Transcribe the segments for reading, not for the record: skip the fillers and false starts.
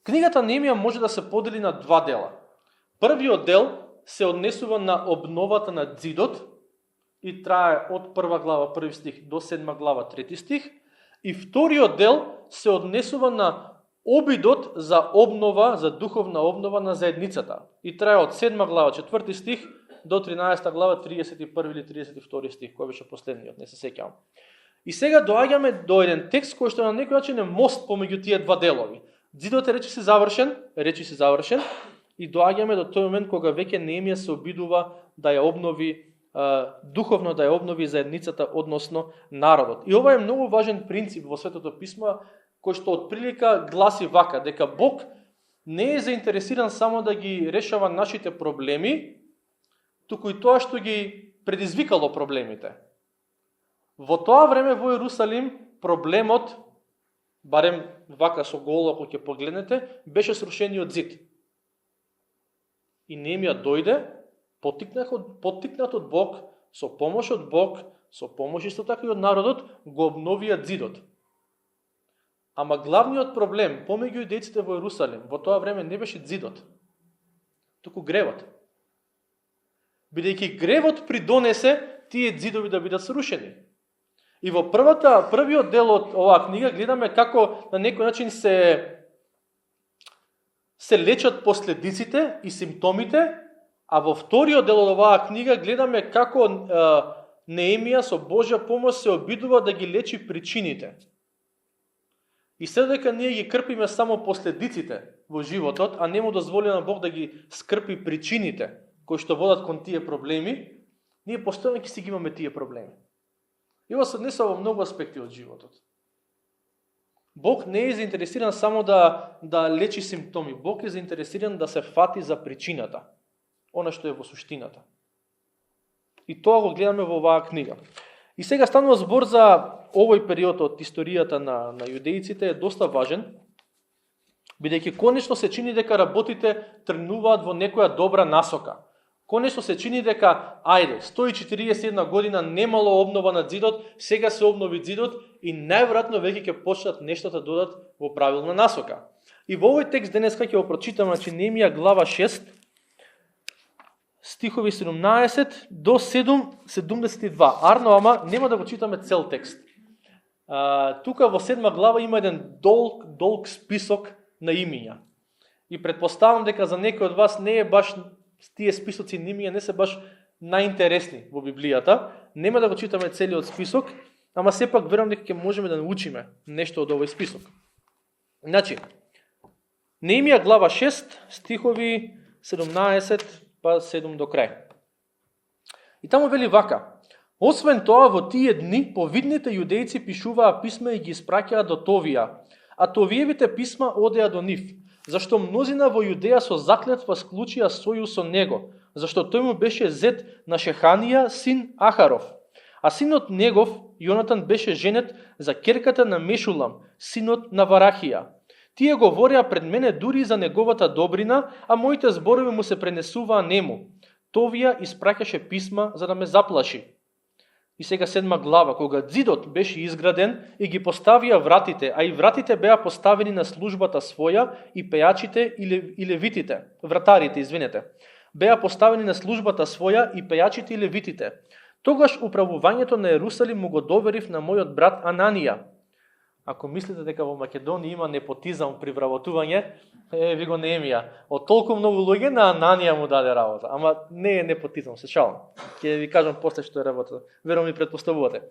Книгата Неемија може да се подели на два дела. Првиот дел се однесува на обновата на ѕидот и трае од 1 глава 1 стих до 7 глава 3 стих, и вториот дел се однесува на обидот за обнова, за духовна обнова на заедницата и трае од 7 глава 4 стих до 13 глава 31 или 32 стих, кој беше последниот, не се сеќавам. И сега доаѓаме до еден текст кој што на некој начин е мост помеѓу тие два делови. Ѕидот е речиси завршен, и доаѓаме до тој момент кога веќе Неемија се обидува да ја обнови духовно, да ја обнови заедницата, односно народот. И ова е многу важен принцип во Светото писмо, кој што отприлика гласи вака, дека Бог не е заинтересиран само да ги решава нашите проблеми, туку и тоа што ги предизвикало проблемите. Во тоа време во Иерусалим проблемот, барем вака со голо ако ќе погледнете, беше срушениот ѕид. И Неемија дојде, поттикнат од Бог, со помош од Бог, со помош исто така и од народот, го обновија ѕидот. Ама главниот проблем помеѓу јудејците во Иерусалим во тоа време не беше ѕидот, туку гревот. Бидејќи гревот придонесе тие ѕидови да бидат срушени. И во првиот дел од оваа книга гледаме како на некој начин се лечат последиците и симптомите, а во вториот дел од оваа книга гледаме како Неемија со Божја помош се обидува да ги лечи причините. И се дека ние ги крпиме само последиците во животот, а не му дозволи на Бог да ги скрпи причините кои што водат кон тие проблеми, ние постојано ќе си ги имаме тие проблеми. И ова се однесува во многу аспекти од животот. Бог не е заинтересиран само да лечи симптоми. Бог е заинтересиран да се фати за причината. Она што е во суштината. И тоа го гледаме во оваа книга. И сега станува збор за овој период од историјата на јудејците, е доста важен, бидејќи конечно се чини дека работите тргнуваат во некоја добра насока. Конечно се чини дека, 141 година немало обнова на ѕидот, сега се обнови ձидот и најверојатно веќе ќе почнат нештата да додат во правилна насока. И во овој текст денеска ќе го прочитаме, значи Неемија глава 6, стихови 17 до 72. Арно, ама нема да го читаме цел текст. Тука во 7 глава има еден долг список на имиња. И предпоставам дека за некој од вас не е баш тие списоци на имиња не се баш најинтересни во Библијата. Нема да го читаме целиот список, ама сепак верувам дека ќе можеме да научиме нешто од овој список. Значи, Неемија глава 6, стихови 17 па 7 до крај. И таму вели вака: освен тоа, во тие дни повидните јудејци пишуваа писма и ги испраќаа до Товија, а Товиевите писма одеа до нив, зашто мнозина во Јудеја со заклетва склучија сојуз со него, зашто тој му беше зет на Шеханија, син Ахаров, а синот негов, Јонатан, беше женет за керката на Мешулам, синот на Варахија. Тие говореа пред мене дури за неговата добрина, а моите зборови му се пренесуваа нему. Товија испраќаше писма за да ме заплаши. И сега 7 глава, кога ձидот беше изграден и ги поставија вратите, а и вратите беа поставени на службата своја и пејачите и левитите, вратарите, беа поставени на службата своја и пејачите и левитите. Тогаш управувањето на Ерусалим му го доверив на мојот брат Ананија. Ако мислите дека во Македонија има непотизам при вработување, ви го Неемија. Од толку многу луѓе на Ананија му даде работа, ама не е непотизам, се шалам. Ќе ви кажам после што е работа. Верувам и претпоставувате.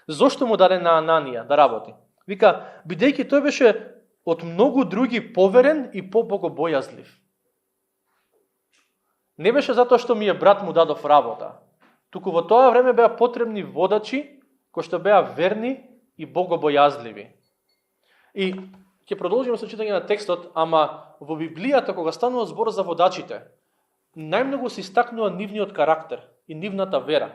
Зошто му даде на Ананија да работи? Вика, бидејќи тој беше од многу други поверен и побогобојазлив. Не беше затоа што ми е брат му дадов работа. Туку во тоа време беа потребни водачи кои што беа верни и богобојазливи. И ќе продолжиме со читање на текстот, ама во Библијата кога станува збор за водачите, најмногу се истакнува нивниот карактер и нивната вера.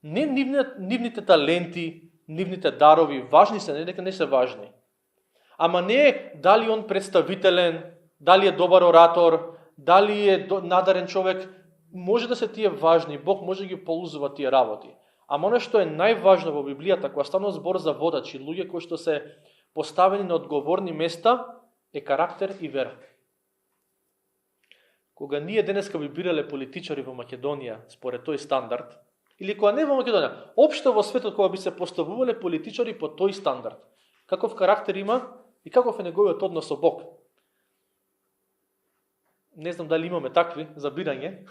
Не нивните таленти, нивните дарови, важни се, не дека не се важни. Ама не дали он представителен, дали е добар оратор, дали е надарен човек, може да се тие важни, Бог може да ги ползува тие работи. Ама оно што е најважно во Библијата, кога станува збор за водачи, луѓе кои што се поставени на одговорни места, е карактер и вера. Кога ние денеска би бирале политичари во Македонија според тој стандард, или кога не во Македонија, општо во светот кога би се поставувале политичари по тој стандард, каков карактер има и каков е неговиот однос со Бог. Не знам дали имаме такви за бирање,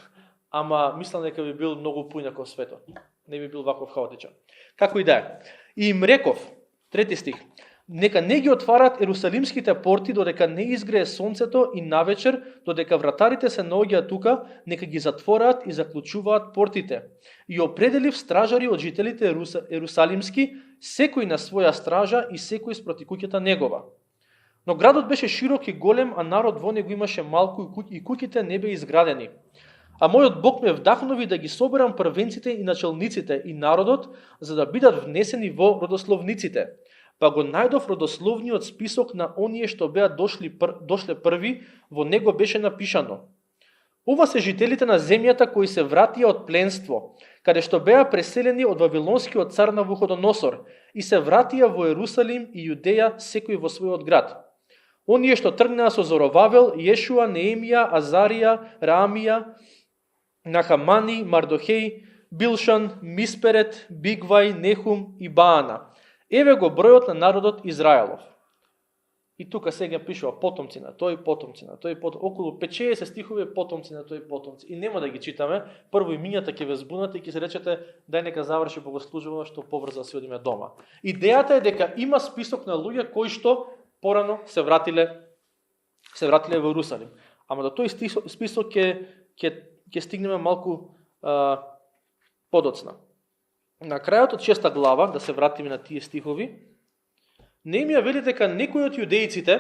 ама мислам дека би бил многу поинаков светот. Не би бил ваков хаотичен. Како и да е. И им реков, 3 стих, нека не ги отварат ерусалимските порти додека не изгрее сонцето и навечер, додека вратарите се наоѓаат тука, нека ги затвораат и заклучуваат портите. И определив стражари од жителите ерусалимски, секој на своја стража и секој спроти куќата негова. Но градот беше широк и голем, а народ во него имаше малку и куќите не беа изградени. А мојот Бог ме вдахнови да ги соберам првенците и началниците и народот, за да бидат внесени во родословниците. Па го најдов родословниот список на оние што беа дошле први, во него беше напишано: ова се жителите на земјата кои се вратија од пленство, каде што беа преселени од вавилонскиот цар Навуходоносор, и се вратија во Ерусалим и Јудеја, секој во својот град. Оние што тргнаа со Зоровавел, Јешуа, Неемија, Азарија, Раамија, Нахамани, Мардохеј, Билшан, Мисперет, Бигвај, Нехум и Баана. Еве го бројот на народот Израелов. И тука сега пишува потомци на тој, околу 50 стихови потомци на тој, потомци. И нема да ги читаме, прво имињата ќе ве збунат и ќе се речете дај нека заврши богослужбата што побрзо да се одиме дома. Идејата е дека има список на луѓе кои што порано се вратиле во Ерусалим. Ама до тој список ќе стигнеме малку подоцна. На крајот од 6 глава, да се вратиме на тие стихови, Неемија вели дека некои од јудеиците,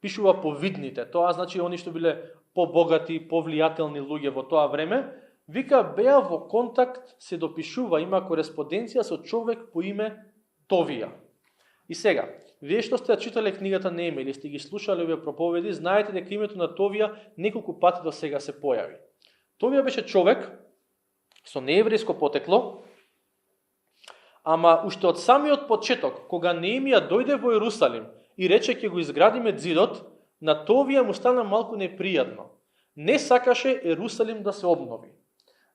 пишува повидните, тоа значи они што биле побогати, повлијателни луѓе во тоа време, вика беа во контакт, се допишува, има кореспонденција со човек по име Товија. И сега, вие што сте читале книгата Неемија или сте ги слушале овие проповеди, знаете дека името на Товија неколку пати до сега се појави. Товија беше човек со нееврејско потекло, ама уште од самиот почеток, кога Неемија дојде во Ерусалим и рече ќе го изградиме зидот, на Товија му стана малку непријатно. Не сакаше Ерусалим да се обнови.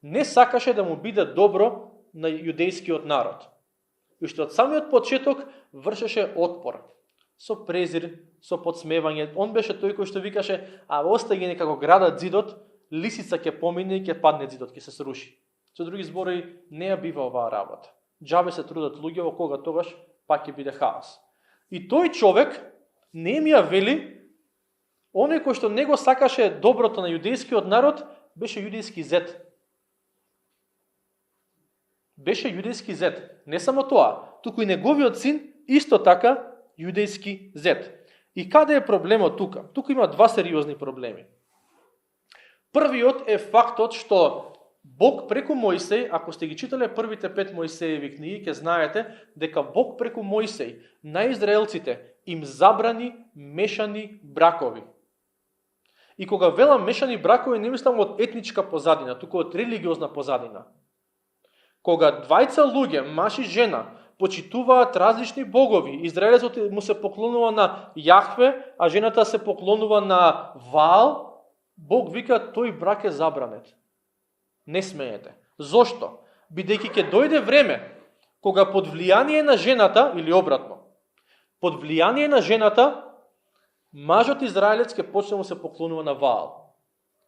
Не сакаше да му биде добро на јудејскиот народ. И уште од самиот почеток вршеше отпор. Со презир, со подсмевање. Он беше тој кој што викаше, а остај ги некако градат зидот, лисица ќе помине и ќе падне зидот, ќе се сруши. Со други зборови, не ја бива оваа работа. Џабе се трудат луѓе, во кога тогаш пак ќе биде хаос. И тој човек, Неемија вели, оној кој што него сакаше доброто на јудејскиот народ, беше јудејски зет. Беше јудејски зет. Не само тоа, туку и неговиот син исто така јудејски зет. И каде е проблемот тука? Тука има два сериозни проблеми. Првиот е фактот што Бог преку Мојсеј, ако сте ги читале првите 5 Мојсееви книги, ќе знаете дека Бог преку Мојсеј на израелците им забрани мешани бракови. И кога велам мешани бракови, не мислам од етничка позадина, туку од религиозна позадина. Кога двајца луѓе, маж и жена, почитуваат различни богови, израелецот му се поклонува на Јахве, а жената се поклонува на Ваал, Бог вика тој брак е забранет. Не смеете. Зошто? Бидејќи ќе дојде време кога под влијание на жената, или обратно, под влијание на жената, мажот израелец ќе почне да се поклонува на Ваал.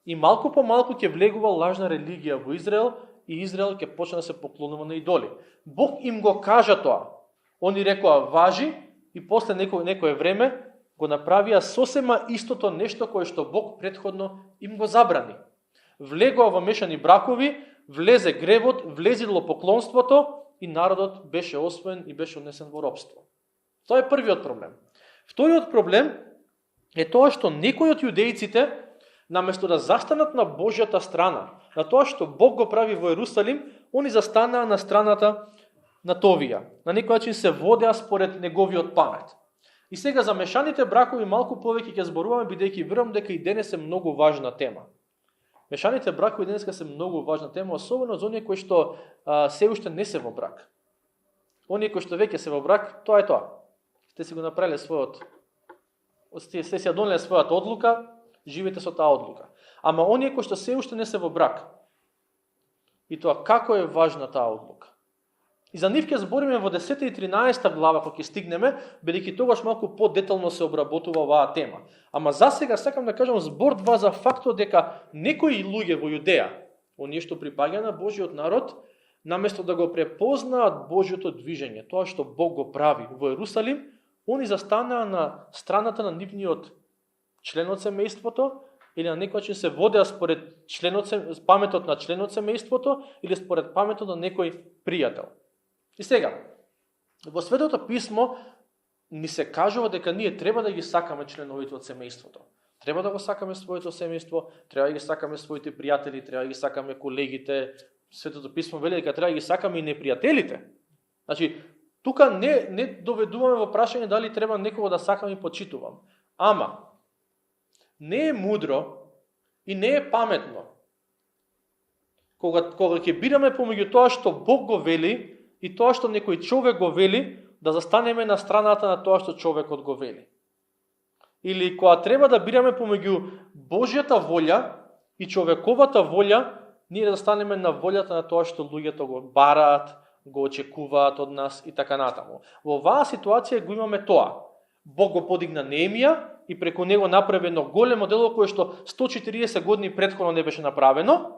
И малку по малку ќе влегува лажна религија во Израел и Израел ќе почне да се поклонува на идоли. Бог им го кажа тоа. Они рекоа важи и после некое време го направија сосема истото нешто кое што Бог претходно им го забрани. Влегоа во мешани бракови, влезе гревот, влезело поклонството и народот беше освоен и беше однесен во робство. Тоа е првиот проблем. Вториот проблем е тоа што некои од јудејците, наместо да застанат на Божјата страна, на тоа што Бог го прави во Ерусалим, они застанаа на страната на Товија. На некој начин се водеа според неговиот памет. И сега за мешаните бракови малку повеќе ќе зборуваме, бидејќи верувам дека и денес е многу важна тема. Мешаните бракови денеска се многу важна тема, особено за оние кои што се уште не се во брак. Оние кои што веќе се во брак, тоа е тоа. Сте си го направиле својот сте си донеле својата одлука, живеете со таа одлука. Ама оние кои што се уште не се во брак, и тоа како е важна таа одлука. И за нив ќе збориме во 10 и 13 глава кога ќе стигнеме, бидејќи тогаш малку подетално се обработува оваа тема. Ама за сега сакам да кажам збор два за фактот дека некои луѓе во Јудеја, оние што припаѓа на Божиот народ, наместо да го препознаат Божиото движење, тоа што Бог го прави во Ерусалим, они застанаа на страната на нивниот член од семејството, или на некој начин се водеа според паметот на членот семејството, или според паметот на некој пријател. И сега, во Светото писмо ни се кажува дека ние треба да ги сакаме членовите од семејството. Треба да го сакаме своето семејство, треба да ги сакаме своите пријатели, треба да ги сакаме колегите. Светото писмо вели дека треба да ги сакаме и непријателите. Значи, тука не доведуваме во прашање дали треба некого да сакам и почитувам. Ама, не е мудро и не е паметно кога ќе бираме помеѓу тоа што Бог го вели и тоа што некој човек го вели, да застанеме на страната на тоа што човекот го вели. Или кога треба да бираме помеѓу Божјата волја и човековата волја, ние да застанеме на волјата на тоа што луѓето го бараат, го очекуваат од нас и така натаму. Во оваа ситуација го имаме тоа. Бог го подигна Неемија и преку него направи едно големо дело кое што 140 години претходно не беше направено,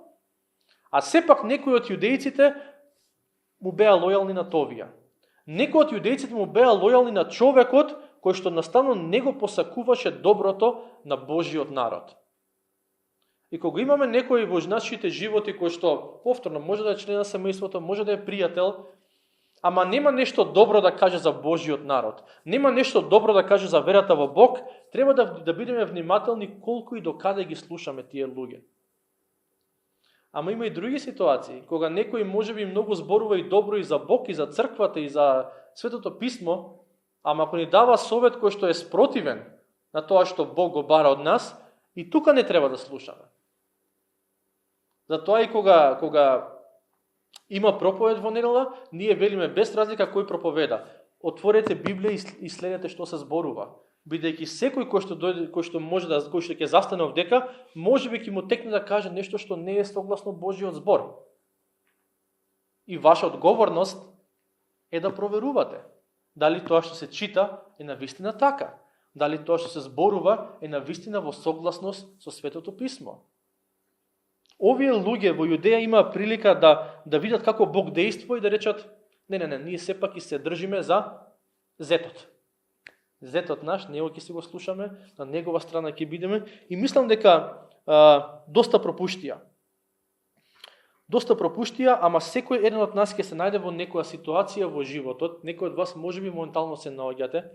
а сепак некои од јудејците му беа лојални на Товија. Некои од јудејците му беа лојални на човекот кој што наставно не го посакуваше доброто на Божиот народ. И кога имаме некои во нашите животи кој што повторно може да е член на семејството, може да е пријател, ама нема нешто добро да каже за Божиот народ, нема нешто добро да каже за верата во Бог, треба да бидеме внимателни колку и до каде ги слушаме тие луѓе. Ама има и други ситуации, кога некој можеби многу зборува и добро и за Бог, и за црквата, и за Светото писмо, ама ако ни дава совет кој што е спротивен на тоа што Бог го бара од нас, и тука не треба да слушаме. Затоа и кога има проповед во недела, ние велиме без разлика кој проповеда. Отворете Библија и следете што се зборува. Бидејќи секој кој што ќе застане овдека, можеби ќе му текне да каже нешто што не е согласно Божиот збор. И ваша одговорност е да проверувате дали тоа што се чита е навистина така, дали тоа што се зборува е навистина во согласност со Светото писмо. Овие луѓе во Јудеја имаа прилика да видат како Бог действува и да речат: не, ние сепак и се држиме за зетот. Зетот наш, него ќе си го слушаме, на негова страна ќе бидеме, и мислам дека доста пропуштија. Доста пропуштија, ама секој еден од нас ќе се најде во некоја ситуација во животот, некој од вас можеби моментално се наоѓате,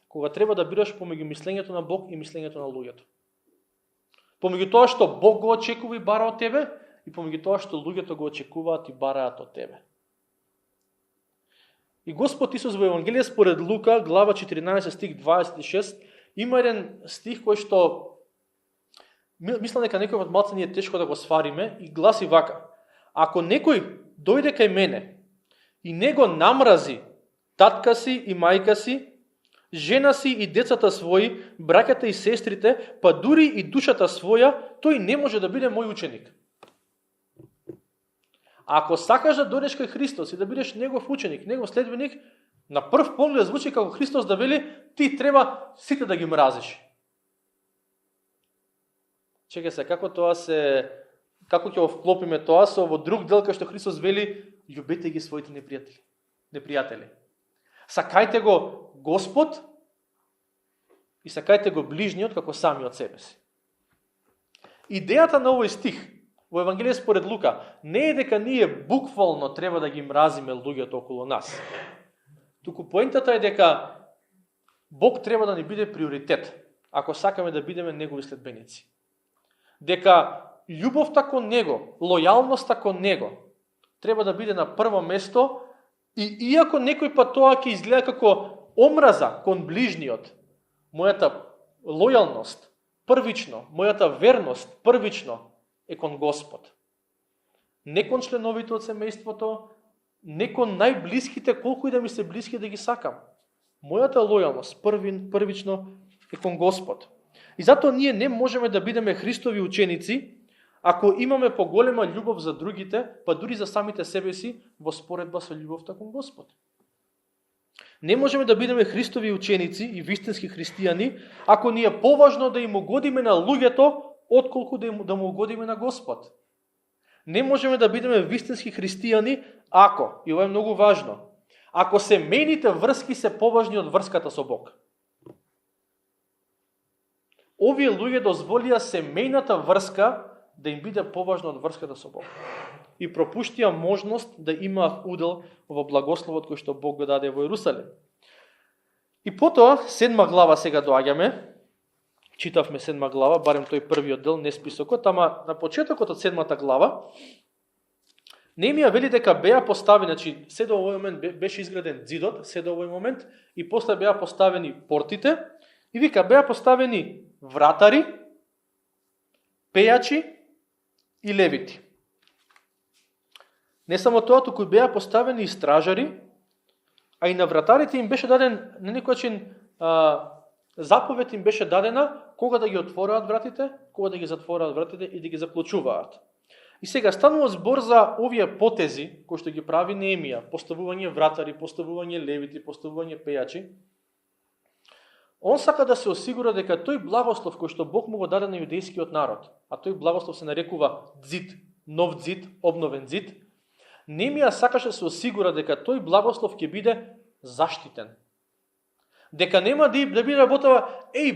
кога треба да бираш помеѓу мислењето на Бог и мислењето на луѓето. Помеѓу тоа што Бог го очекува и бара од тебе, и помеѓу тоа што луѓето го очекуваат и бараат од тебе. И Господ Исус во Евангелие според Лука, глава 14, стих 26, има еден стих кој што мислам дека некој од малце ни е тешко да го свариме, и гласи вака: ако некој дојде кај мене и не го намрази татка си и мајка си, жена си и децата своји, браќата и сестрите, па дури и душата своја, тој не може да биде мој ученик. Ако сакаш да дојдеш кај Христос и да бидеш негов ученик, негов следбеник, на прв поглед звучи како Христос да вели: ти треба сите да ги мразиш. Чекај се, како ќе го вклопиме тоа со во друг дел кај што Христос вели: љубете ги своите непријатели. Сакајте го Господ и сакајте го ближниот како самиот себе си. Идејата на овој стих во Евангелие според Лука не е дека ние буквално треба да ги мразиме луѓето околу нас. Туку поентата е дека Бог треба да ни биде приоритет, ако сакаме да бидеме негови следбеници. Дека љубовта кон него, лојалноста кон него треба да биде на прво место, и иако некој пат тоа ќе изгледа како омраза кон ближниот, мојата лојалност првично, мојата верност првично е кон Господ. Не кон членовите од семејството, не кон најблиските, колку и да ми се блиски да ги сакам. Мојата лојалност првично е кон Господ. И затоа ние не можеме да бидеме Христови ученици ако имаме поголема љубов за другите, па дури за самите себе си, во споредба со љубовта кон Господ. Не можеме да бидеме Христови ученици и вистински христијани ако ни е поважно да им угодиме на луѓето отколку да му угодиме на Господ. Не можеме да бидеме вистински христијани ако, и ова е многу важно, ако семејните врски се поважни од врската со Бог. Овие луѓе дозволија семејната врска да им биде поважна од врската со Бог. И пропуштија можност да имаат удел во благословот кој што Бог го даде во Ерусалим. И потоа, 7 глава сега доаѓаме, читавме 7 глава, барем тој првиот дел, не списокот, ама на почетокот од 7 глава, Неемија вели дека беа поставени, значи се до овој момент беше изграден ѕидот, се до овој момент, и после беа поставени портите, и вика беа поставени вратари, пејачи и левити. Не само тоа, туку беа поставени и стражари, а и на вратарите им беше даден на некој начин заповед им беше дадена кога да ги отвораат вратите, кога да ги затвораат вратите и да ги заклучуваат. И сега станува збор за овие потези кои што ги прави Неемија, поставување вратари, поставување левити, поставување пејачи. Он сака да се осигура дека тој благослов кој што Бог му го даде на јудејскиот народ, а тој благослов се нарекува ѕид, нов ཛид, обновен зид, Неемија сакаше да се осигура дека тој благослов ќе биде заштитен. Дека нема да биде работава,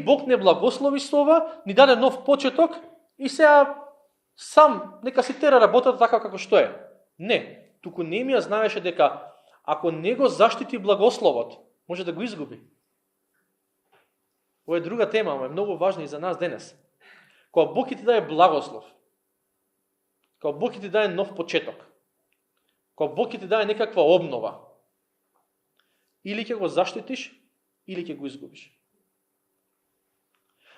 Бог не благослови со ова, ни даде нов почеток и сега сам нека си тера работата така како што е. Не, туку Неемија знаеше дека ако не го заштити благословот, може да го изгуби. Ова е друга тема, но е многу важна и за нас денес. Кога Бог ти даде благослов, кога Бог ти даде нов почеток, кога Бог ти даде некаква обнова, или ќе го заштитиш, или ќе го изгубиш.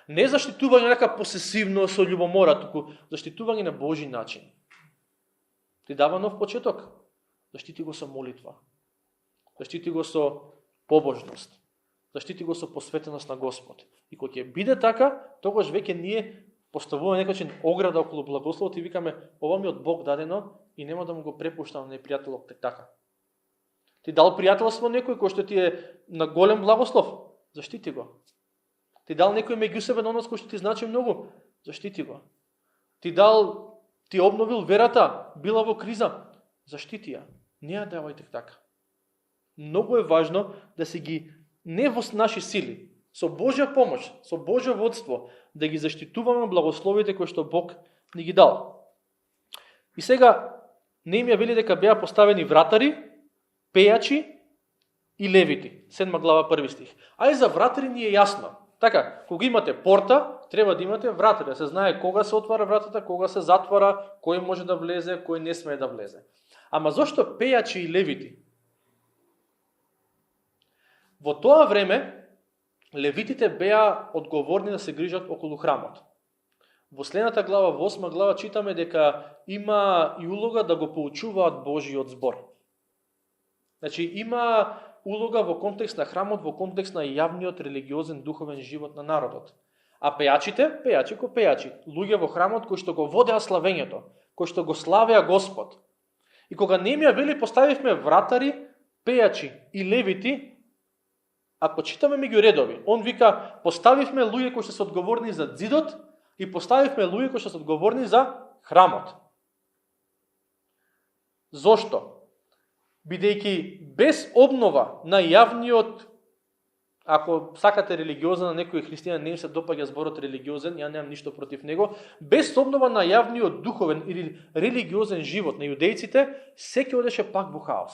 Не заштитување нека посесивно со љубомора, туку заштитување на Божи начин. Ти дава нов почеток, заштити го со молитва, заштити го со побожност, заштити го со посветеност на Господ. И кога ќе биде така, тогаш веќе ние поставуваме некој ограда околу благословот и викаме, ова ми од Бог дадено и нема да му го препуштам на непријателот така. Ти дал пријателство некој кој што ти е на голем благослов, заштити го. Ти дал некој меѓусебен однос кој што ти значи многу, заштити го. Ти обновил верата, била во криза, заштити ја. Не ја давајте така. Многу е важно да се ги не во наши сили, со Божја помош, со Божјо водство, да ги заштитуваме благословите кои што Бог ни ги дал. И сега Неемија вели дека беа поставени вратари, пејачи и левити. 7 глава 1 стих. А и за вратари ни е јасно. Така, кога имате порта, треба да имате вратари, да се знае кога се отвара вратата, кога се затвора, кој може да влезе, кој не смее да влезе. Ама зошто пејачи и левити? Во тоа време, левитите беа одговорни да се грижат околу храмот. Во следната глава, во 8 глава, читаме дека има и улога да го поучуваат Божиот збор. Значи, има улога во контекст на храмот, во контекст на јавниот религиозен духовен живот на народот. А пејачите, пејачи ко пејачи, луѓе во храмот кои што го водеа славењето, кои што го славеа Господ. И кога Неемија вели поставивме вратари, пејачи и левити, ако читаме меѓу редови, он вика поставивме луѓе кои што се одговорни за ѕидот и поставивме луѓе кои што се одговорни за храмот. Зошто? Бидејќи без обнова на јавниот, ако сакате религиозен, на некој христијан не се допаѓа зборот религиозен, ја немам ништо против него, без обнова на јавниот духовен или религиозен живот на јудејците, секој одеше пак во хаос.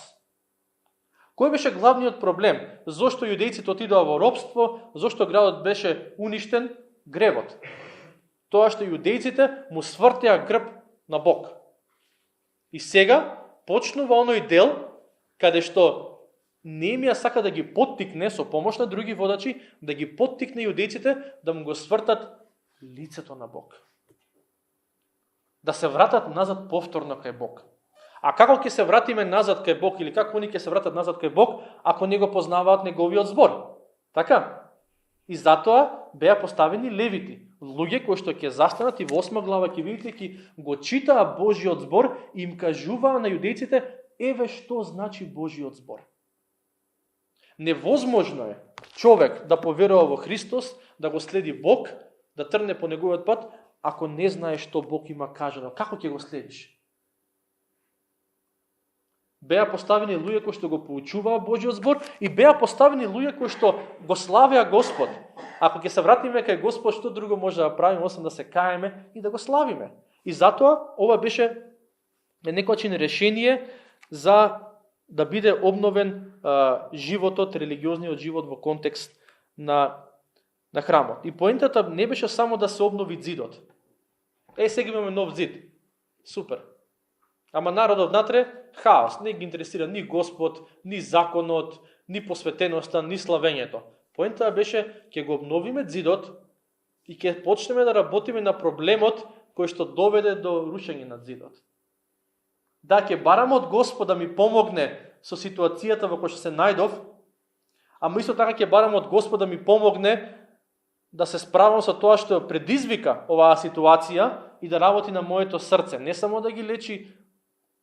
Кој беше главниот проблем? Зошто јудејците отидоа во робство, зошто градот беше уништен? Гревот. Тоа што јудејците му свртеа грб на Бог. И сега почнува оној дел каде што Неемија сака да ги поттикне со помош на други водачи, да ги поттикне јудејците да му го свртат лицето на Бог. Да се вратат назад повторно кај Бог. А како ќе се вратиме назад кај Бог или како они ќе се вратат назад кај Бог ако не го познаваат неговиот збор? Така? И затоа беа поставени левити, луѓе кои што ќе застанат и во 8 глава ќе видите ќе го читаа Божиот збор и им кажуваа на јудејците еве што значи Божиот збор. Невозможно е човек да поверува во Христос, да го следи Бог, да трне по неговиот пат, ако не знае што Бог има кажано. Како ќе го следиш? Беа поставени луѓе кои што го поучуваа Божиот збор и беа поставени луѓе кои што го славеа Господ. Ако ќе се вратиме кај Господ, што друго може да правиме освен да се каеме и да го славиме. И затоа ова беше на некој начин решение за да биде обновен животот, религиозниот живот во контекст на храмот. И поентата не беше само да се обнови зидот. Сега имаме нов зид. Супер. Ама народот внатре хаос, не ги интересира ни Господ, ни законот, ни посветеноста, ни славењето. Поентата беше ќе го обновиме зидот и ќе почнеме да работиме на проблемот кој што доведе до рушење на зидот. Да, ќе барам од Господ да ми помогне со ситуацијата во која што се најдов, ама исто така ќе барам од Господ да ми помогне да се справам со тоа што предизвика оваа ситуација и да работи на моето срце. Не само да ги лечи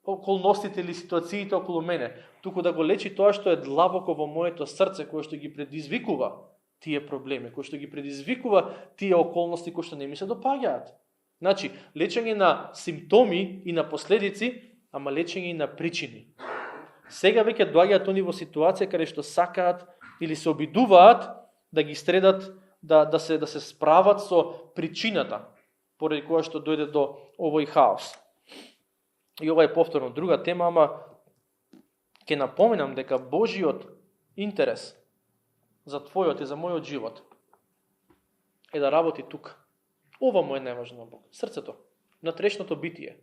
околностите или ситуациите околу мене, туку да го лечи тоа што е длабоко во моето срце, кое што ги предизвикува тие проблеми, кое што ги предизвикува тие околности кои што не ми се допаѓаат. Значи, лечење на симптоми и на последици, ама лечење и на причини. Сега веќе доаѓаат они во ситуација каде што сакаат или се обидуваат да ги стредат, да се справат со причината поради која што дојде до овој хаос. И ова е повторно друга тема, ама ќе напоменам дека Божиот интерес за твојот и за мојот живот е да работи тука. Ова му е најважно на Бог. Срцето, внатрешното битие.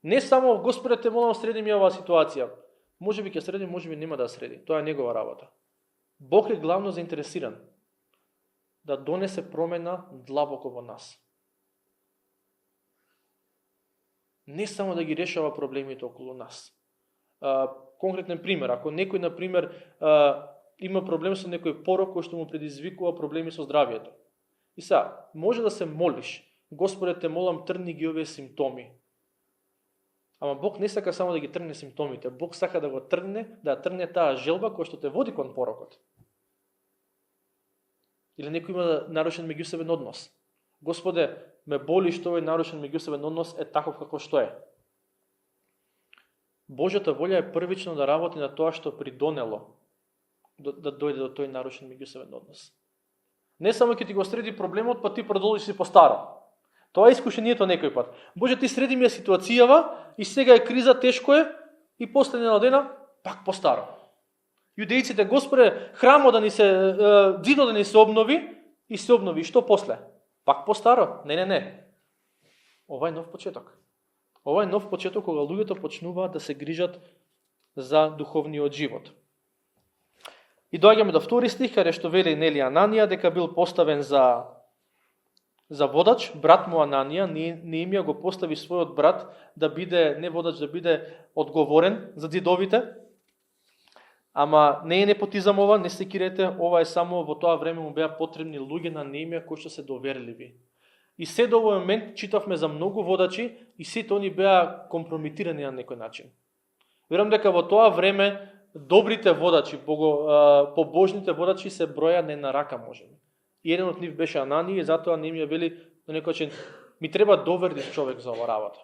Не само Господе те молам среди ми оваа ситуација. Можеби ќе среди, можеби нема да среди. Тоа е негова работа. Бог е главно заинтересиран да донесе промена длабоко во нас. Не само да ги решава проблемите околу нас. Конкретен пример, ако некој, например, има проблем со некој порок кој што му предизвикува проблеми со здравието. И сега, може да се молиш, Господе те молам трни ги овие симптоми. Ама Бог не сака само да ги трне симптомите, Бог сака да го трне, да трне таа желба која што те води кон порокот. Или некој има нарушен меѓусебен однос. Господе, ме боли што овој нарушен меѓусебен однос е таков како што е. Божјата волја е првично да работи на тоа што придонело да дојде до тој нарушен меѓусебен однос. Не само ќе ти го среди проблемот, па ти продолжиш си по старо. Тоа е искушението некој пат. Боже, ти среди ми ја ситуацијава и сега е криза, тешко е и после една дена пак по старо. Јудејците, Господе, храмот да ни се зидот да ни се обнови и се обнови. Што после? Пак по старо? Не. Ова е нов почеток. Ова е нов почеток кога луѓето почнуваат да се грижат за духовниот живот. И доаѓаме до втори стих, каде што вели нели Ананија дека бил поставен за водач, брат му Ананија, Неемија го постави својот брат да биде не водач, да биде одговорен за зидовите. Ама не е непотизам ова, не секирете, ова е само во тоа време му беа потребни луѓе на Неемија кои што се доверливи. И се до овој момент читавме за многу водачи и сите они беа компрометирани на некој начин. Верувам дека во тоа време добрите водачи, побожните водачи се броја не на рака можеби. И еден од нив беше Ананија и затоа Неемија вели на некој начин ми треба доверлив човек за ова работа.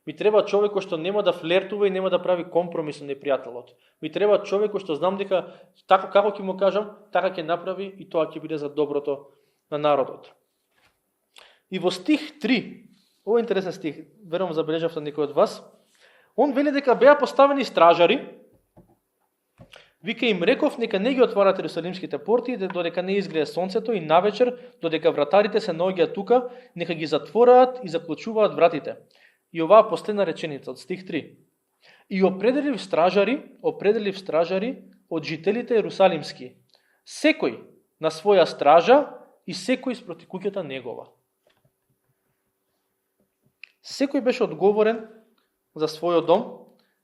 Ми треба човек кој што нема да флертува и нема да прави компромис со непријателот. Ми треба човек кој што знам дека така како ќе му кажам, така ќе направи и тоа ќе биде за доброто на народот. И во стих 3, ова е интересен стих, верувам забележавте некој од вас, он вели дека беа поставени стражари, вика им реков нека не ги отварат Ерусалимските порти додека не изгледа сонцето и навечер додека вратарите се наоѓаат тука, нека ги затвораат и заклучуваат вратите. И оваа последна реченица од стих 3. И определив стражари од жителите Ерусалимски, секој на своја стража и секој спроти куќата негова. Секој беше одговорен за својот дом,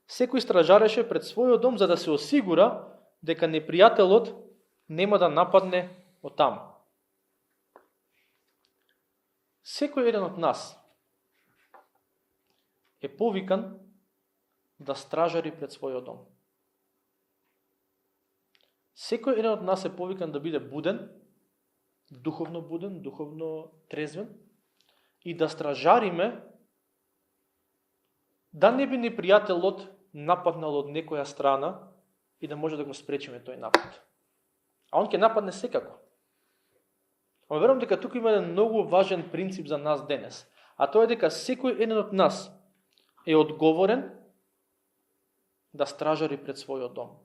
секој стражареше пред својот дом за да се осигура дека непријателот нема да нападне од таму. Секој еден од нас е повикан да стражари пред својот дом. Секој еден од нас е повикан да биде буден, духовно трезвен и да стражариме да не би непријателот нападнал од некоја страна и да може да го спречиме тој напад. А он ќе нападне секако. Ама верувам дека тука има еден многу важен принцип за нас денес, а тоа е дека секој еден од нас е одговорен да стражари пред својот дом.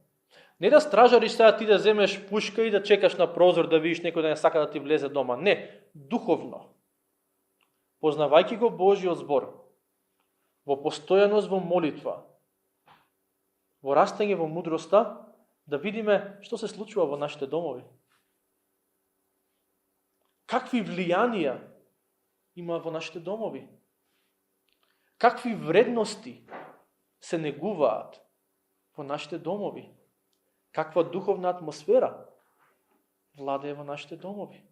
Не да стражариш сега ти да земеш пушка и да чекаш на прозор да видиш некој да не сака да ти влезе дома. Не, духовно. Познавајќи го Божиот збор, во постојаност во молитва, во растење во мудроста, да видиме што се случува во нашите домови. Какви влијанија има во нашите домови? Какви вредности се негуваат во нашите домови? Каква духовна атмосфера владее во нашите домови?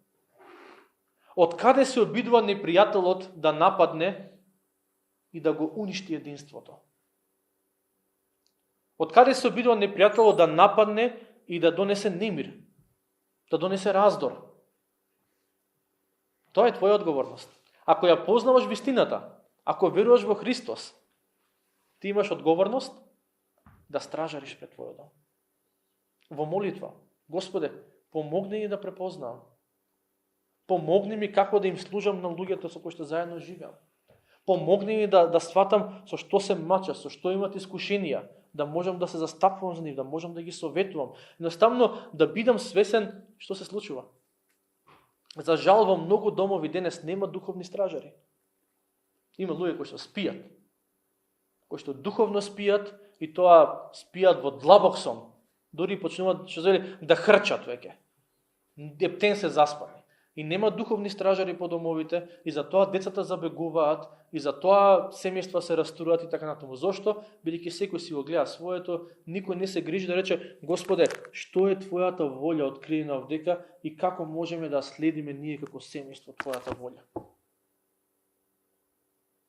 Од каде се обидува непријателот да нападне и да го уништи единството? Од каде се обидува непријателот да нападне и да донесе немир, да донесе раздор? Тоа е твоја одговорност. Ако ја познаваш вистината, ако веруваш во Христос, ти имаш одговорност да стражариш пред твојот дом. Во молитва, Господе, помогни ми да препознам. Помогни ми како да им служам на луѓето со кои што заедно живеам. Помогни ми да сватам со што се мача, со што имат искушенија, да можам да се застапувам за нив, да можам да ги советувам. Едноставно да бидам свесен што се случува. За жал во многу домови денес нема духовни стражари. Има луѓе кои што спијат, кои што духовно спијат и тоа спијат во длабок сон. Дори почнуваат да хрчат веќе. Ептен се заспани. И нема духовни стражари по домовите, и затоа децата забегуваат, и затоа семејства се растураат и така натаму. Зошто? Бидејќи секој си го гледа своето, никој не се грижи да рече: Господе, што е твојата волја откриена овдека и како можеме да следиме ние како семејство твојата волја?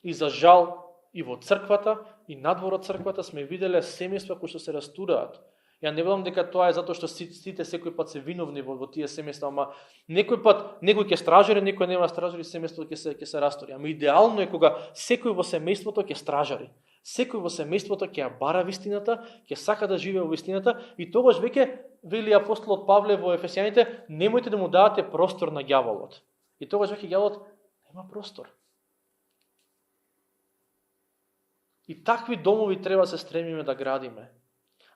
И за жал и во црквата и надвор од црквата сме виделе семејства кои што се растураат. Ја не велам дека тоа е затоа што сите секој пат се виновни во тие семејства, ама некој пат некој ќе стражари, некој нема стражари, семејството ќе се растори. Ама идеално е кога секој во семејството ќе стражари. Секој во семејството ќе ја бара вистината, ќе сака да живее во вистината и тогаш веќе вели апостолот Павле во Ефесијаните: немојте да му давате простор на ѓаволот. И тогаш веќе ѓаволот нема простор. И такви домови треба се стремиме да градиме.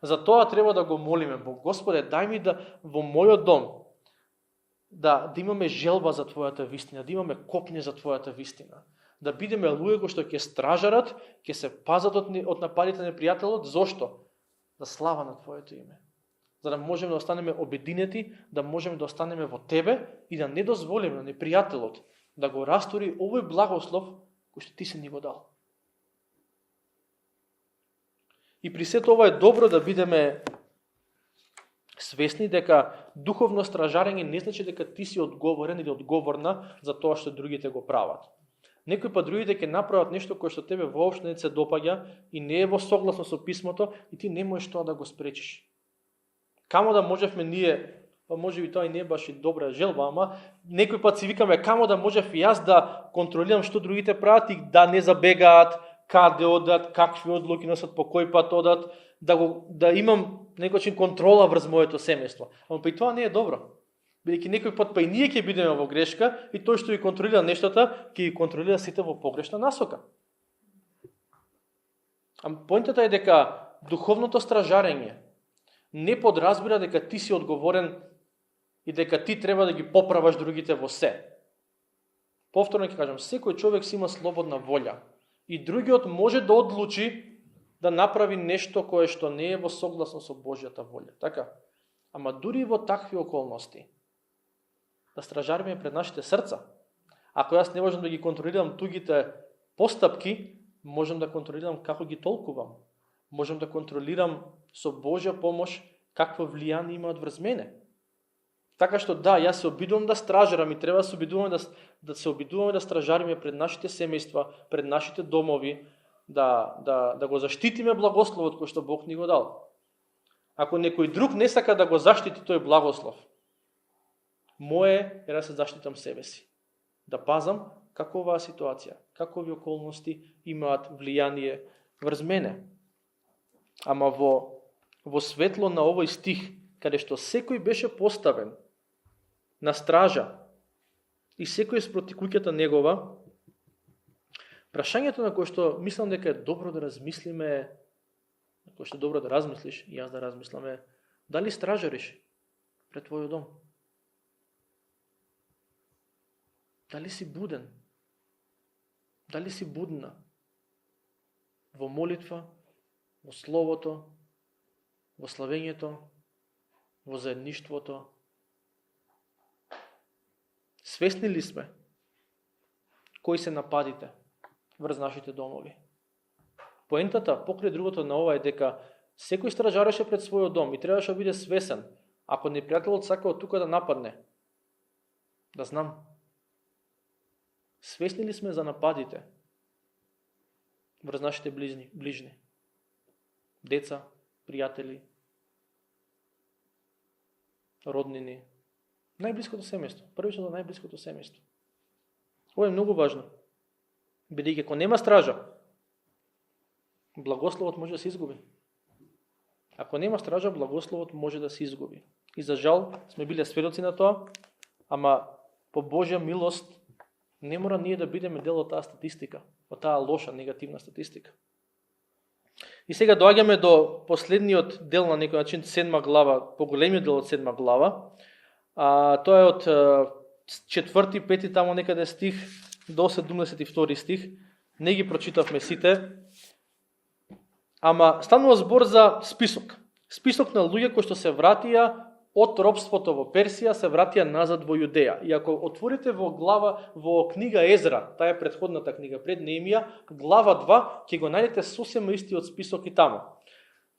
За тоа треба да го молиме: Господе, дај ми да во мојот дом да имаме желба за твојата вистина, да имаме копње за твојата вистина, да бидеме луѓе кои што ќе стражарат, ќе се пазат од нападите на непријателот. Зошто? За слава на твоето име. За да можеме да останеме обединети, да можеме да останеме во тебе и да не дозволиме на непријателот да го растори овој благослов кој што ти си ни го дал. И при сето ова е добро да бидеме свесни дека духовно стражарење не значи дека ти си одговорен или одговорна за тоа што другите го прават. Некои па другите ќе направат нешто кое што тебе воопшто не се допаѓа и не е во согласно со писмото и ти не можеш тоа да го спречиш. Камо да можевме ние, па можеби тоа и не е баш и добра желба, ама некој пат си викаме: камо да можев и јас да контролирам што другите прават и да не забегаат, каде одат, какви одлуки носат, по кој пат одат, да имам некој контрола врз моето семејство. Ама па и тоа не е добро. Бидејќи некој пат па и ние ќе бидеме во грешка и тој што ги контролира нештата, ќе ги контролира сите во погрешна насока. Ама поентата е дека духовното стражарење не подразбира дека ти си одговорен и дека ти треба да ги поправаш другите во се. Повторно ќе кажам, секој човек си има слободна волја. И другиот може да одлучи да направи нешто кое што не е во согласно со Божјата волја. Така? Ама дури во такви околности, да стражариме пред нашите срца. Ако јас не можам да ги контролирам тугите постапки, можам да контролирам како ги толкувам. Можам да контролирам со Божја помош какво влијание имаат врз мене. Така што да, јас се обидувам да стражарам и треба да се обидуваме да се обидуваме да стражариме пред нашите семејства, пред нашите домови, да го заштитиме благословот кој што Бог ни го дал. Ако некој друг не сака да го заштити тој благослов, мое е да се заштитам себе си. Да пазам како оваа ситуација, какови околности имаат влијание врз мене. Ама во светло на овој стих, каде што секој беше поставен на стража и секој спроти куќата негова, прашањето на кое што мислам дека е добро да размислиме, на кое што е добро да размислиш, и јас да размисламе, дали стражариш пред твојот дом? Дали си буден? Дали си будна? Во молитва, во словото, во славењето, во заедништвото? Свесни ли сме кои се нападите врз нашите домови? Поентата, покрај другото на ова е дека секој стражареше пред својот дом и требаше да биде свесен. Ако непријателот сака од тука да нападне, да знам. Свесни ли сме за нападите врз нашите ближни? Деца, пријатели, роднини, најблиското семејство, првично до најблиското семејство. Ова е многу важно. Бидејќи ако нема стража, благословот може да се изгуби. Ако нема стража, благословот може да се изгуби. И за жал сме биле сведоци на тоа, ама по Божја милост не мора ние да бидеме дел од таа статистика, од таа лоша, негативна статистика. И сега доаѓаме до последниот дел на некој начин, 7 глава, поголемиот дел од 7 глава. Тоа е од 4, 5 тамо некаде стих до 72 стих. Не ги прочитавме сите, ама станува збор за список. Список на луѓе кои што се вратија од робството во Персија, се вратија назад во Јудеја. И ако отворите во книга Езра, таа е претходната книга пред Неемија, глава 2, ќе го најдете сосема истиот список и таму.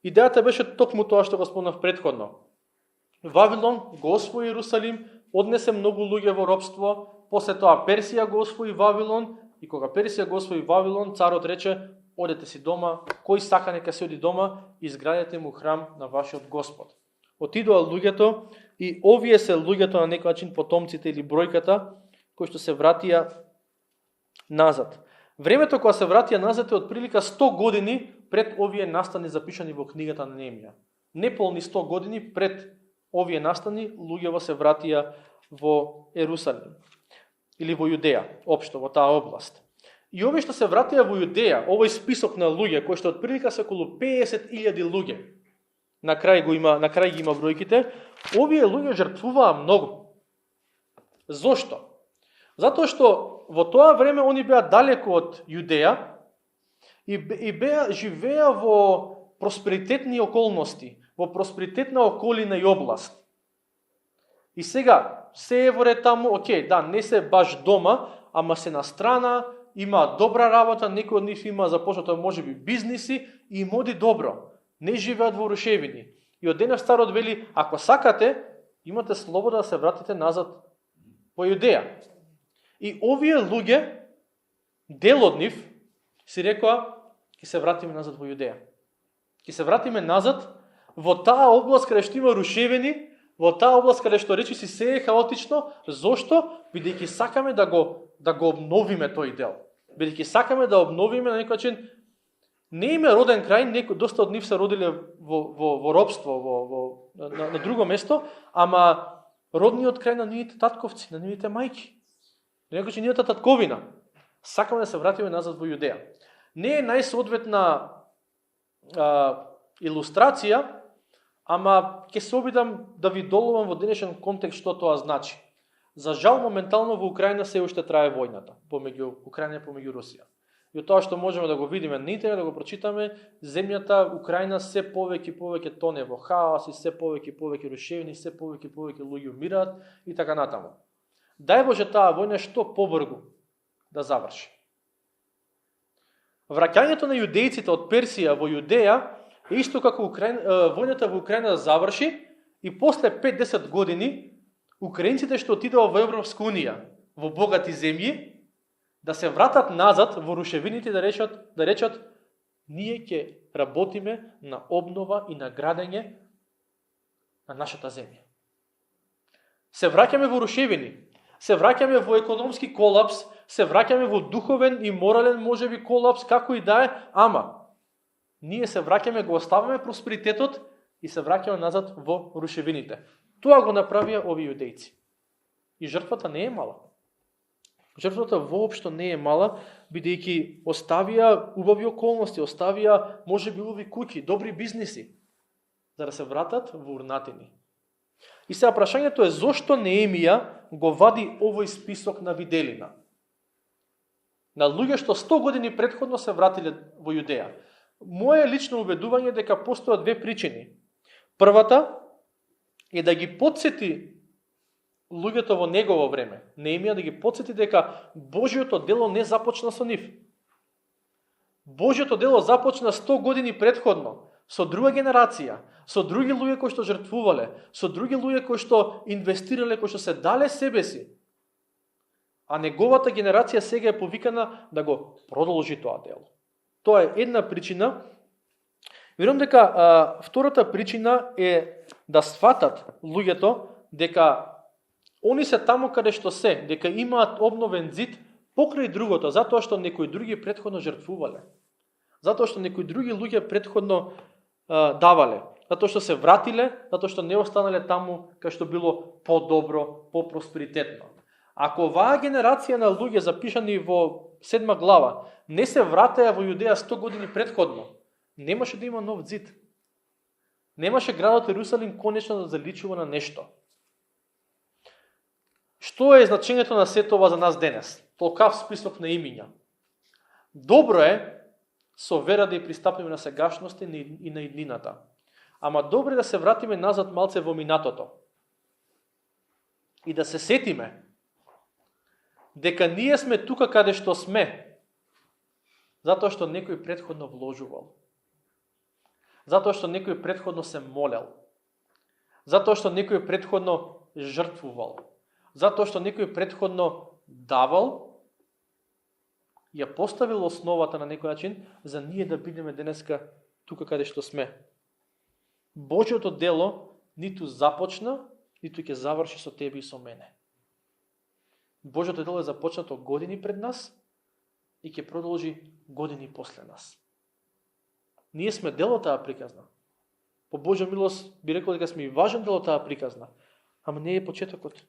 Идејата беше токму тоа што го спомнав претходно. Вавилон го освои Иерусалим, однесе многу луѓе во робство, после тоа Персија го освои Вавилон, и кога Персија го освои Вавилон, царот рече: одете си дома, кој сака нека се оди дома, изградете му храм на вашиот Господ. Отидоа луѓето и овие се луѓето на некој начин потомците или бројката кои што се вратија назад. Времето кога се вратија назад е отприлика 100 години пред овие настани запишани во книгата на Неемија. Неполни 100 години пред овие настани луѓево се вратија во Ерусалим или во Јудеја, општо во таа област. И овие што се вратија во Јудеја, овој список на луѓе кои што отприлика се околу 50.000 луѓе. На крај ги има бројките. Овие луѓе жртвуваа многу. Зошто? Затоа што во тоа време они беа далеку од Јудеја и живеа во просперитетни околности, во просперитетна околина и област. И сега се евре таму, да, не се баш дома, ама се на страна, има добра работа, некој од нив има започнато можеби бизниси и им оди добро. Не живеат во рушевини. И од денес старот вели, ако сакате, имате слобода да се вратите назад во Јудеја. И овие луѓе, дел од нив, си рекоа, ќе се вратиме назад во Јудеја. Ќе се вратиме назад во таа област каде што има рушевини, во таа област каде што речиси се е хаотично. Зошто? Бидејќи сакаме да го обновиме тој дел. Бидејќи сакаме да обновиме на некој начин. Не име роден крај, доста од нив се родиле во робство, на друго место, ама родниот крај на нивите татковци, на нивите мајки. Некој нивната татковина. Сакаме да се вратиме назад во Јудеја. Не е најсоодветна илустрација, ама ќе се обидам да ви доловам во денешен контекст што тоа значи. За жал, моментално во Украина се уште трае војната помеѓу Украина и помеѓу Русија. И од тоа што можеме да го видиме на интернет, да го прочитаме, земјата Украина се повеќе тоне во хаос и се повеќе рушевини, се повеќе луѓе умираат и така натаму. Дај Боже таа војна што побрзо да заврши. Враќањето на јудејците од Персија во Јудеја е исто како војната во Украина да заврши и после 5-10 години украинците што отидоа во Европска унија, во богати земји, да се вратат назад во рушевините да речат ние ќе работиме на обнова и на градење на нашата земја. Се враќаме во рушевини, се враќаме во економски колапс, се враќаме во духовен и морален можеби колапс, како и да е, ама ние се враќаме, го оставаме просперитетот и се враќаме назад во рушевините. Тоа го направија овие јудејци. И жртвата не е мала. Жртвата воопшто не е мала, бидејќи оставија убави околности, оставија можеби убави куќи, добри бизниси, за да се вратат во урнатини. И сега прашањето е зошто Неемија го вади овој список на виделина на луѓе што 100 години претходно се вратиле во Јудеја. Моje лично убедување е дека постојат две причини. Првата е да ги потсети луѓето во негово време, Неемија да ги потсети дека Божјото дело не започна со нив. Божјото дело започна 100 години претходно, со друга генерација, со други луѓе кои што жртвувале, со други луѓе кои што инвестирале, кои што се дале себе си. А неговата генерација сега е повикана да го продолжи тоа дело. Тоа е една причина. Верувам дека втората причина е да сватат луѓето дека они се таму каде што се, дека имаат обновен зид покрај другото, затоа што некои други претходно жртвувале. Затоа што некои други луѓе претходно давале. Затоа што се вратиле, затоа што не останале таму кај што било подобро, попросперитетно. Ако оваа генерација на луѓе запишани во 7 глава не се вратеа во Јудеја 100 години претходно, немаше да има нов зид. Немаше градот Ерусалим конечно да заличува на нешто. Што е значењето на сето ова за нас денес? Толкав список на имиња. Добро е со вера да ја пристапиме на сегашноста и на иднината. Ама добро е да се вратиме назад малце во минатото. И да се сетиме дека ние сме тука каде што сме, затоа што некој претходно вложувал. Затоа што некој претходно се молел. Затоа што некој претходно жртвувал. Затоа што некој претходно давал, ја поставил основата на некој начин за ние да бидеме денеска тука каде што сме. Божјото дело ниту започна, ниту ќе заврши со тебе и со мене. Божјото дело е започнато години пред нас и ќе продолжи години после нас. Ние сме дел од таа приказна. По Божја милост би рекол дека сме и важен дел од таа приказна, ама не е почетокот.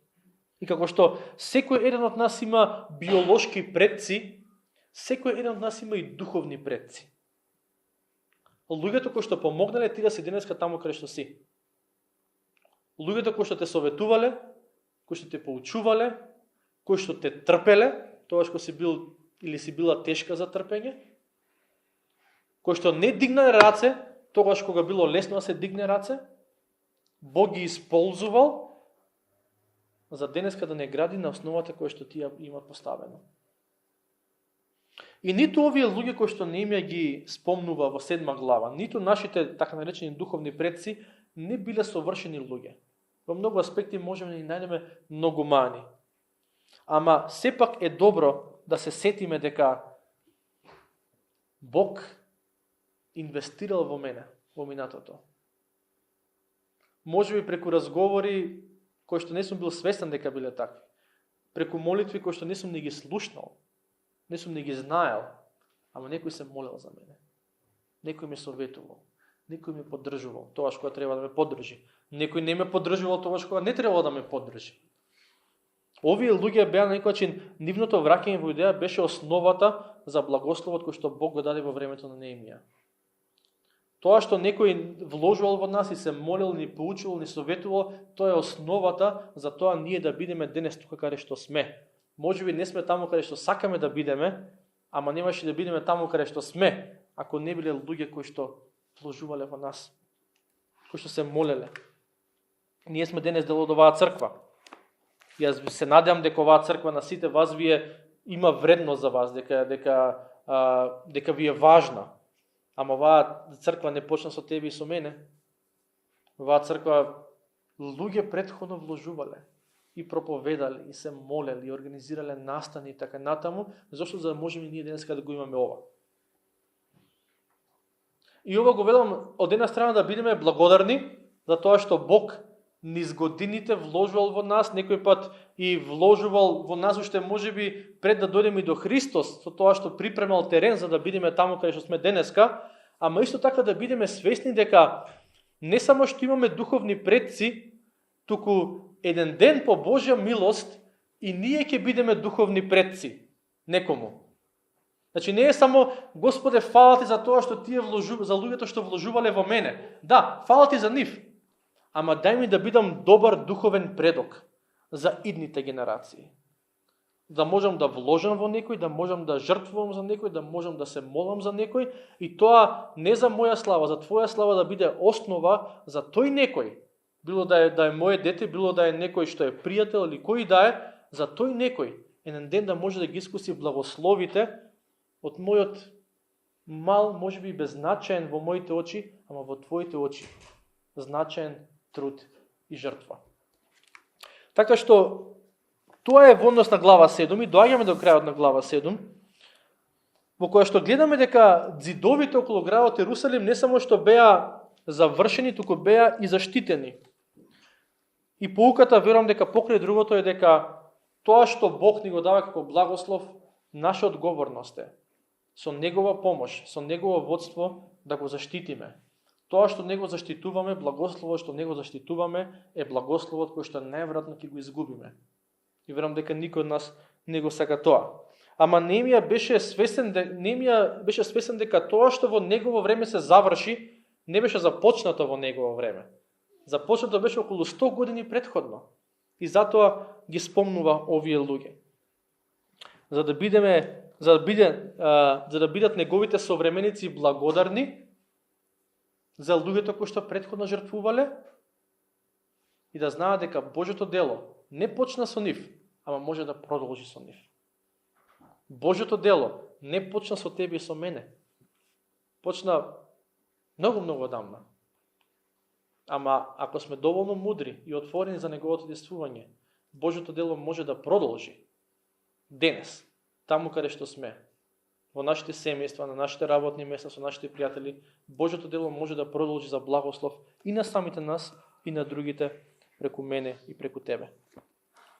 И како што секој еден од нас има биолошки предци, секој еден од нас има и духовни предци. Луѓето кои што помогнале ти да си денеска таму каде што си. Луѓето кои што те советувале, кои што те поучувале, кои што те трпеле, тоа што си бил или си била тешка за трпење, кои што не дигнале раце, тогаш кога било лесно да се дигне раце, Бог ги исползувал за денеска да не гради на основата која што тие имат поставено. И ниту овие луѓе кои што Неемија ги спомнува во 7 глава, ниту нашите така наречени духовни предци не биле совршени луѓе. Во многу аспекти можеме да ни најдеме многу мани. Ама сепак е добро да се сетиме дека Бог инвестирал во мене, во минатото. Може би преку разговори кои што не сум бил свестен дека биле такви. Преку молитви кои што не сум ни ги слушнал, не сум ни ги знаел, ама некој се молел за мене. Некој ме советувал, некој ме поддржувал тогаш кога треба да ме поддржи. Некој не ме поддржувал тогаш кога не требало да ме поддржи. Овие луѓе беа на некој начин, нивното враќање во Јудеја беше основата за благословот кој што Бог го даде во времето на Неемија. Тоа што некој вложувал во нас и се молил, ни поучувал, ни советувал, тоа е основата за тоа ние да бидеме денес тука каде што сме. Можеби не сме таму каде што сакаме да бидеме, ама немаше да бидеме таму каде што сме, ако не биле луѓе кои што вложувале во нас, кои што се молеле. Ние сме денес дел од оваа црква. Јас се надевам дека оваа црква на сите вас има вредност за вас, дека ви е важна. Ама оваа црква не почна со тебе и со мене. Оваа црква луѓе претходно вложувале. и проповедале, и се молеле, и организирале настани и така натаму, зашто за да можеме ние денеска да го имаме ова. И ова го велам од една страна да бидеме благодарни за тоа што Бог низ годините вложувал во нас, некој пат и вложувал во нас уште можеби пред да дојдеме и до Христос, со тоа што припремал терен за да бидеме таму каде што сме денеска, ама исто така да бидеме свесни дека не само што имаме духовни предци, туку еден ден по Божја милост и ние ќе бидеме духовни предци некому. Значи не е само Господе фала ти за тоа што тие за луѓето што вложувале во мене. Да, фала ти за нив. Ама дај ми да бидам добар духовен предок за идните генерации. Да можам да вложам во некој, да можам да жртвувам за некој, да можам да се молам за некој и тоа не за моја слава, за твоја слава да биде основа за тој некој. Било да е моје дете, било да е некој што е пријател или кој да е, за тој некој еден ден да може да ги искуси благословите од мојот мал, можеби беззначаен во моите очи, ама во твоите очи значаен труд и жртва. Така што тоа е во однос на глава 7 и доаѓаме до крајот на глава 7, во која што гледаме дека ѕидовите околу градот Ерусалим не само што беа завршени, туку беа и заштитени. И поуката, верувам дека покрај другото е дека тоа што Бог ни го дава како благослов, наша одговорност е со Негова помош, со Негово водство да го заштитиме. Тоа што него заштитуваме, благословот што него заштитуваме, е благословот кој што најверојатно ќе го изгубиме. И верувам дека никој од нас не го сака тоа. Ама Неемија беше свесен дека тоа што во негово време се заврши, не беше започнато во негово време. Започнато беше околу 100 години претходно. И затоа ги спомнува овие луѓе. За да бидат неговите современици благодарни за луѓето кои што претходно жртвувале и да знаат дека Божјото дело не почна со нив, ама може да продолжи со нив. Божјото дело не почна со тебе и со мене. Почна многу одамна. Ама ако сме доволно мудри и отворени за неговото действување, Божјото дело може да продолжи денес, таму каде што сме, во нашите семејства, на нашите работни места, со нашите пријатели. Божјото дело може да продолжи за благослов и на самите нас, и на другите, преку мене и преку тебе.